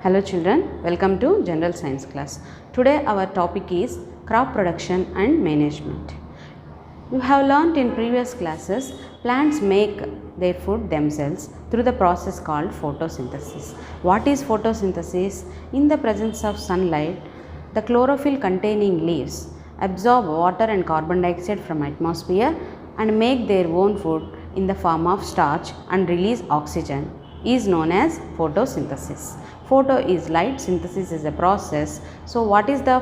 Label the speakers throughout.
Speaker 1: Hello children, welcome to General Science class. Today our topic is crop production and management. You have learnt in previous classes, plants make their food themselves through the process called photosynthesis. What is photosynthesis? In the presence of sunlight, the chlorophyll containing leaves absorb water and carbon dioxide from atmosphere and make their own food in the form of starch and release oxygen is known as photosynthesis. Photo is light, synthesis is a process. So what is the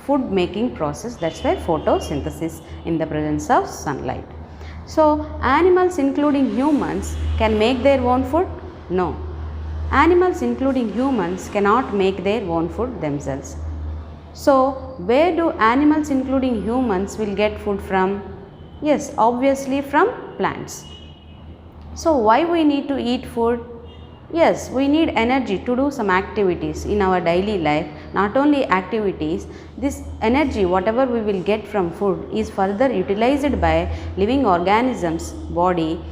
Speaker 1: food making process? That's why photosynthesis in the presence of sunlight. So animals including humans can make their own food? No. Animals including humans cannot make their own food themselves. So where do animals including humans will get food from? Yes, obviously from plants. So why we need to eat food? Yes, we need energy to do some activities in our daily life. Not only activities, this energy whatever we will get from food is further utilized by living organisms body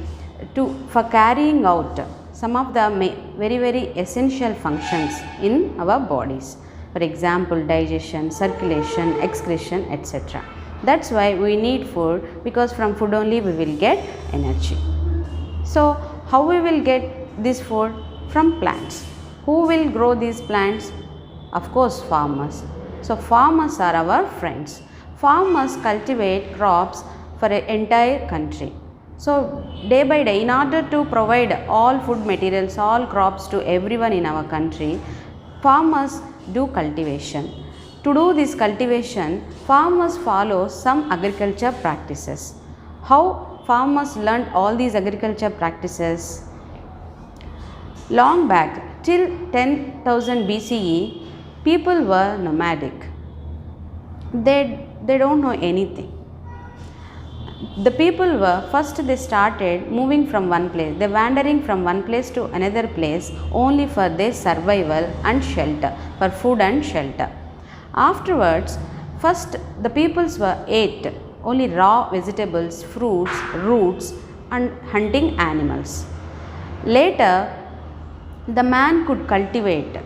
Speaker 1: for carrying out some of the very essential functions in our bodies. For example, digestion, circulation, excretion, etc. That's why we need food, because from food only we will get energy. So how we will get this food? From plants. Who will grow these plants? Of course, farmers. So farmers are our friends. Farmers cultivate crops for an entire country. So day by day, in order to provide all food materials, all crops to everyone in our country, farmers do cultivation. To do this cultivation, farmers follow some agriculture practices. How farmers learned all these agriculture practices? Long back, till 10,000 BCE, people were nomadic. They don't know anything. The people were, first they started moving from one place. They wandering from one place to another place only for their survival and shelter, for food and shelter. Afterwards, first the peoples were ate only raw vegetables, fruits, roots and hunting animals. Later, the man could cultivate,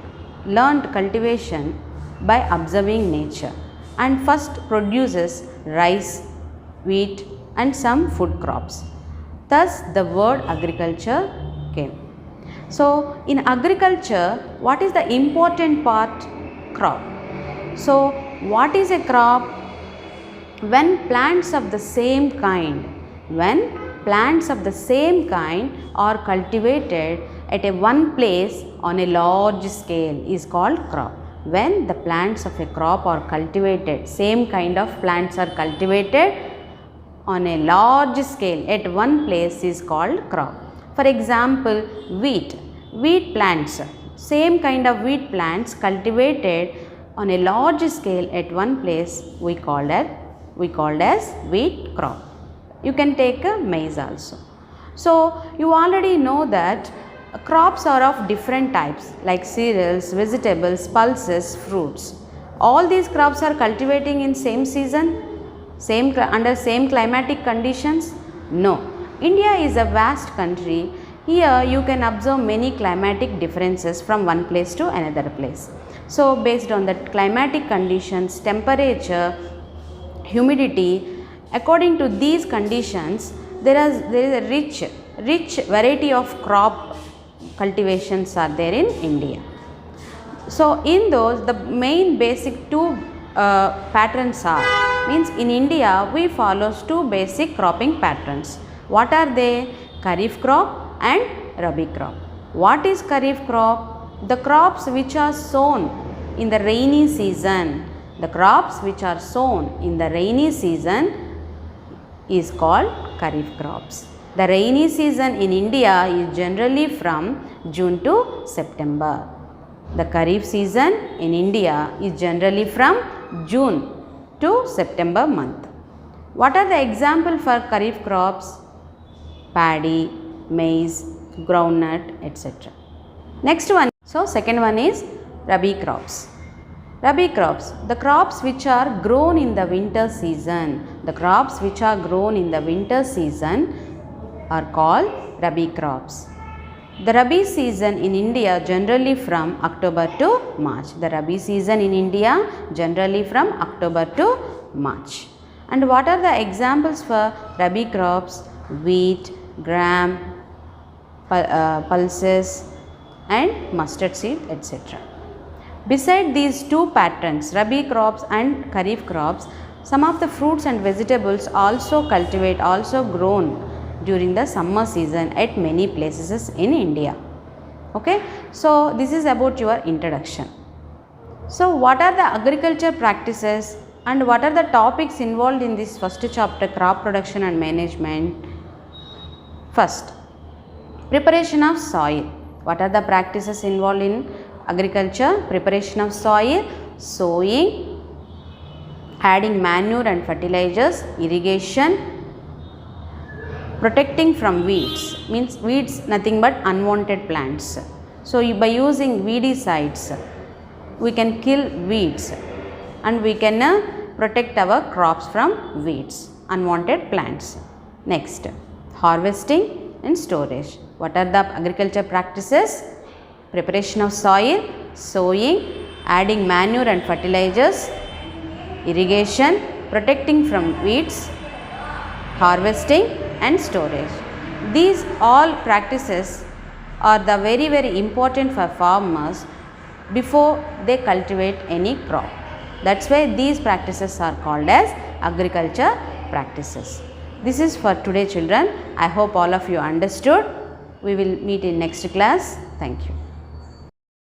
Speaker 1: learned cultivation by observing nature, and first produces rice, wheat and some food crops. Thus the word agriculture came. So in agriculture, what is the important part? Crop. So what is a crop? When plants of the same kind, are cultivated at one place on a large scale is called crop. When the plants of a crop are cultivated, same kind of plants are cultivated on a large scale at one place is called crop. For example, wheat plants, same kind of wheat plants cultivated on a large scale at one place we called as wheat crop. You can take a maize also. So you already know that crops are of different types like cereals, vegetables, pulses, fruits. All these crops are cultivating in same season, under same climatic conditions? No. India is a vast country. Here you can observe many climatic differences from one place to another place. So based on the climatic conditions, temperature, humidity, according to these conditions, there is a rich variety of crop cultivations are there in India. So in those, the main basic two patterns are, means in India we follow two basic cropping patterns. What are they? Kharif crop and Rabi crop. What is Kharif crop? The crops which are sown in the rainy season. The crops which are sown in the rainy season is called Kharif crops. The rainy season in India is generally from June to September. The Kharif season in India is generally from June to September month. What are the example for Kharif crops? Paddy, maize, groundnut, etc. Next one. So second one is Rabi crops. Rabi crops, the crops which are grown in the winter season. The crops which are grown in the winter season are called Rabi crops. The Rabi season in India generally from October to March. The Rabi season in India generally from October to March. And what are the examples for Rabi crops? Wheat, gram, pulses and mustard seed, etc. Beside these two patterns, Rabi crops and Kharif crops, some of the fruits and vegetables also grown during the summer season at many places in India. Okay, so this is about your introduction. So what are the agriculture practices and what are the topics involved in this first chapter, crop production and management? First, preparation of soil. What are the practices involved in agriculture? Preparation of soil, sowing, adding manure and fertilizers, irrigation, protecting from weeds. Means weeds nothing but unwanted plants. So by using weedicides, we can kill weeds and we can protect our crops from weeds, unwanted plants. Next, harvesting and storage. What are the agriculture practices? Preparation of soil, sowing, adding manure and fertilizers, irrigation, protecting from weeds, harvesting and storage. These all practices are the very important for farmers before they cultivate any crop. That's why these practices are called as agriculture practices. This is for today, children. I hope all of you understood. We will meet in next class. Thank you.